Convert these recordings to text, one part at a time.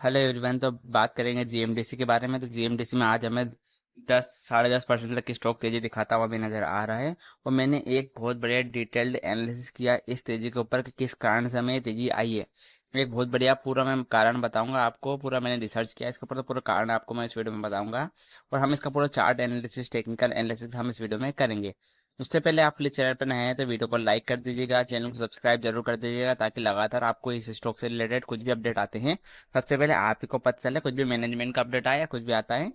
Hello everyone. तो बात करेंगे जीएमडीसी के बारे में। तो जीएमडीसी में आज हमें 10 साढ़े 10% तक की स्टॉक तेजी दिखाता हुआ भी नजर आ रहा है। और मैंने एक बहुत बढ़िया डिटेल्ड एनालिसिस किया इस तेजी के ऊपर कि किस कारण से हमें ये तेजी आई है। एक बहुत बढ़िया पूरा मैं कारण बताऊंगा आपको। पूरा मैंने रिसर्च किया इसके ऊपर, तो पूरा कारण आपको मैं इस वीडियो में बताऊंगा। और हम इसका पूरा चार्ट एनालिसिस, टेक्निकल एनालिसिस हम इस वीडियो में करेंगे। उससे पहले आप प्लीज चैनल पर नए हैं तो वीडियो को लाइक कर दीजिएगा, चैनल को सब्सक्राइब जरूर कर दीजिएगा, ताकि लगातार आपको इस स्टॉक से रिलेटेड कुछ भी अपडेट आते हैं सबसे पहले आप ही को पता चले। कुछ भी मैनेजमेंट का अपडेट आया या कुछ भी आता है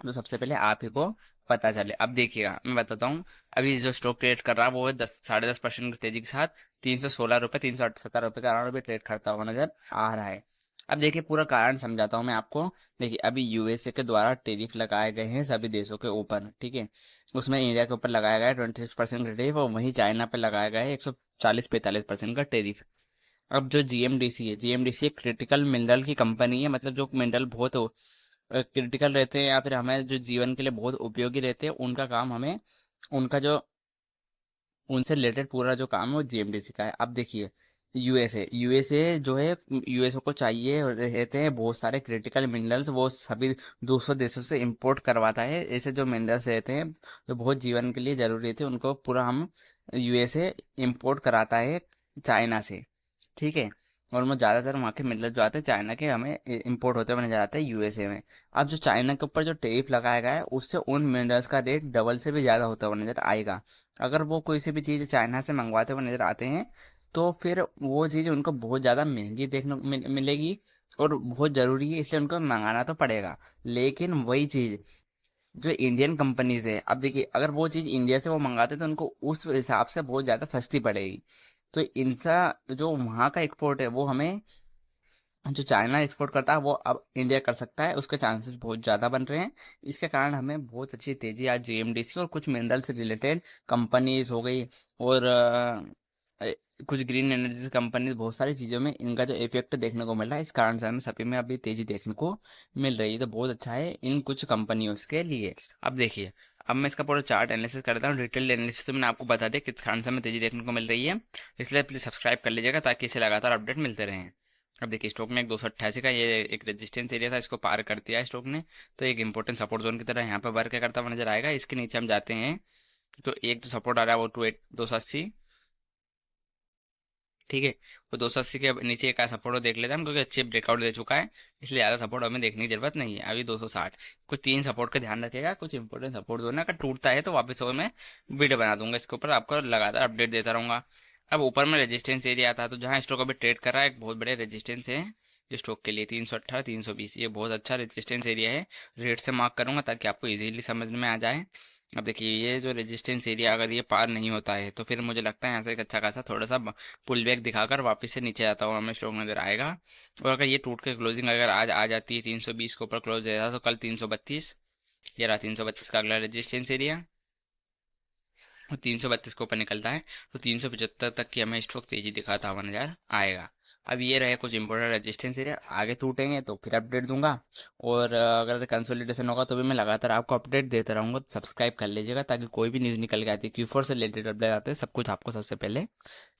तो सबसे पहले आप ही को पता चले। अब देखिएगा मैं बताता हूँ। अभी जो स्टॉक ट्रेड कर रहा है वो है 10 साढ़े 10% की तेजी के साथ 316 रुपये, 378 रुपये के अराउंड भी ट्रेड करता हुआ नजर आ रहा है। अब देखिए पूरा कारण समझाता हूँ मैं आपको। देखिए अभी यूएसए के द्वारा टैरिफ लगाए गए हैं सभी देशों के ऊपर, ठीक है। उसमें इंडिया के ऊपर लगाया गया है 26% का टैरिफ, और वहीं चाइना पे लगाया गया है 140-45% का टैरिफ। अब जो जीएमडीसी है, जीएमडीसी एक क्रिटिकल मिनरल की कंपनी है। मतलब जो मिनरल बहुत क्रिटिकल रहते हैं या फिर हमें जो जीवन के लिए बहुत उपयोगी रहते हैं, उनका काम हमें, उनका जो, उनसे रिलेटेड पूरा जो काम है वो जीएमडीसी का है। अब देखिए यूएसए जो है, यूएसए को चाहिए रहते हैं बहुत सारे क्रिटिकल मिनरल्स। वो सभी दूसरों देशों से इंपोर्ट करवाता है। ऐसे जो मिनरल्स रहते हैं जो बहुत जीवन के लिए जरूरी थे, उनको पूरा हम यूएसए इंपोर्ट कराता है चाइना से, ठीक है। और वो ज़्यादातर वहाँ के मिनरल जो आते हैं चाइना के, हमें इंपोर्ट होते हुए नजर आते हैं यूएसए में। अब जो चाइना के ऊपर जो टैरिफ लगाया गया है, उससे उन मिनरल्स का रेट डबल से भी ज़्यादा होता हुआ नजर आएगा। अगर वो कोई सी भी चीज़ चाइना से मंगवाते हुए नजर आते हैं तो फिर वो चीज़ उनको बहुत ज़्यादा महंगी देखने को मिलेगी। और बहुत ज़रूरी है इसलिए उनको मंगाना तो पड़ेगा। लेकिन वही चीज़ जो इंडियन कंपनीज है, अब देखिए अगर वो चीज़ इंडिया से वो मंगाते तो उनको उस हिसाब से बहुत ज़्यादा सस्ती पड़ेगी। तो इनसा जो वहाँ का एक्सपोर्ट है वो हमें, जो चाइना एक्सपोर्ट करता है वो अब इंडिया कर सकता है, उसके चांसेस बहुत ज़्यादा बन रहे हैं। इसके कारण हमें बहुत अच्छी तेजी आज जीएमडीसी और कुछ मिनरल से रिलेटेड कंपनीज हो गई, और अ, कुछ ग्रीन एनर्जी कंपनीज, बहुत सारी चीज़ों में इनका जो इफेक्ट देखने को मिल रहा है। इस कारण से हमें सभी में अभी तेजी देखने को मिल रही है। तो बहुत अच्छा है इन कुछ कंपनियों के लिए। अब देखिए, अब मैं इसका पूरा चार्ट एनालिसिस करता हूँ। डिटेल एनालिसिस तो मैंने आपको बता दिया किस कारण से हमें तेजी देखने को मिल रही है। इसलिए प्लीज़ सब्सक्राइब कर लीजिएगा ताकि इसे लगातार अपडेट मिलते रहें। अब देखिए स्टॉक में एक 288 का ये एक रेजिस्टेंस एरिया था, इसको पार कर दिया है स्टॉक ने। तो एक इंपॉर्टेंट सपोर्ट जोन की तरह यहाँ पर वर्क करता हुआ नजर आएगा। इसके नीचे हम जाते हैं तो एक जो सपोर्ट आ रहा है वो 280, ठीक है। वो 280 के नीचे का सपोर्ट देख लेते हैं हम, क्योंकि अच्छे ब्रेकआउट दे चुका है, इसलिए ज़्यादा सपोर्ट हमें देखने की जरूरत नहीं है। अभी 260, कुछ 3 सपोर्ट का ध्यान रखेगा। कुछ इंपॉर्टेंट सपोर्ट जो है ना, अगर टूटता है तो वापस और मैं वीडियो बना दूंगा इसके ऊपर, आपको लगातार अपडेट देता रहूंगा। अब ऊपर में रेजिस्टेंस एरिया आता है, तो जहाँ स्टॉक अभी ट्रेड कर रहा है एक बहुत बड़े रेजिस्टेंस है स्टॉक के लिए 318 320, ये बहुत अच्छा रेजिस्टेंस एरिया है। रेट से मार्क करूंगा ताकि आपको इजीली समझ में आ जाए। अब देखिए ये जो रेजिस्टेंस एरिया अगर ये पार नहीं होता है तो फिर मुझे लगता है यहाँ से एक अच्छा खासा थोड़ा सा पुल बैक दिखाकर वापस से नीचे आता हुआ हमें स्टॉक नजर आएगा। और अगर ये टूट के क्लोजिंग अगर आज आ जाती है 320 के ऊपर क्लोज रहता तो कल 332, ये रहा 332 का अगला रेजिस्टेंस एरिया, और 332 के ऊपर निकलता है तो 375 तक की हमें स्टॉक तेजी दिखाता हुआ नजर आएगा। अब ये रहे कुछ इंपॉर्टेंट रेजिस्टेंस एरिया, आगे टूटेंगे तो फिर अपडेट दूंगा। और अगर कंसोलिडेशन होगा तो भी मैं लगातार आपको अपडेट देता रहूंगा। तो सब्सक्राइब कर लीजिएगा ताकि कोई भी न्यूज़ निकल के आती है, Q4 से रिलेटेड अपडेट आते हैं, सब कुछ आपको सबसे पहले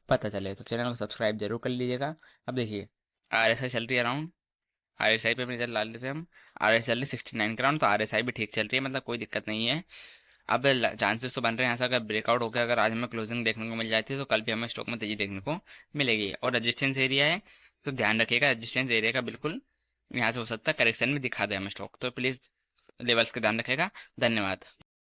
पता चले। तो चैनल को सब्सक्राइब जरूर कर लीजिएगा। अब देखिए RSI चल रही है अराउंड, RSI पे नजर ला लेते हैं हम। RSI चल रही 69 के अराउंड, तो RSI भी ठीक चल रही है, मतलब कोई दिक्कत नहीं है। अब चांसेस तो बन रहे हैं यहाँ से, अगर ब्रेकआउट होकर अगर आज हमें क्लोजिंग देखने को मिल जाती है तो कल भी हमें स्टॉक में तेजी देखने को मिलेगी। और रेजिस्टेंस एरिया है तो ध्यान रखिएगा, रेजिस्टेंस एरिया का बिल्कुल यहाँ से हो सकता है करेक्शन में दिखा दे हमें स्टॉक, तो प्लीज़ लेवल्स का ध्यान रखेगा। धन्यवाद।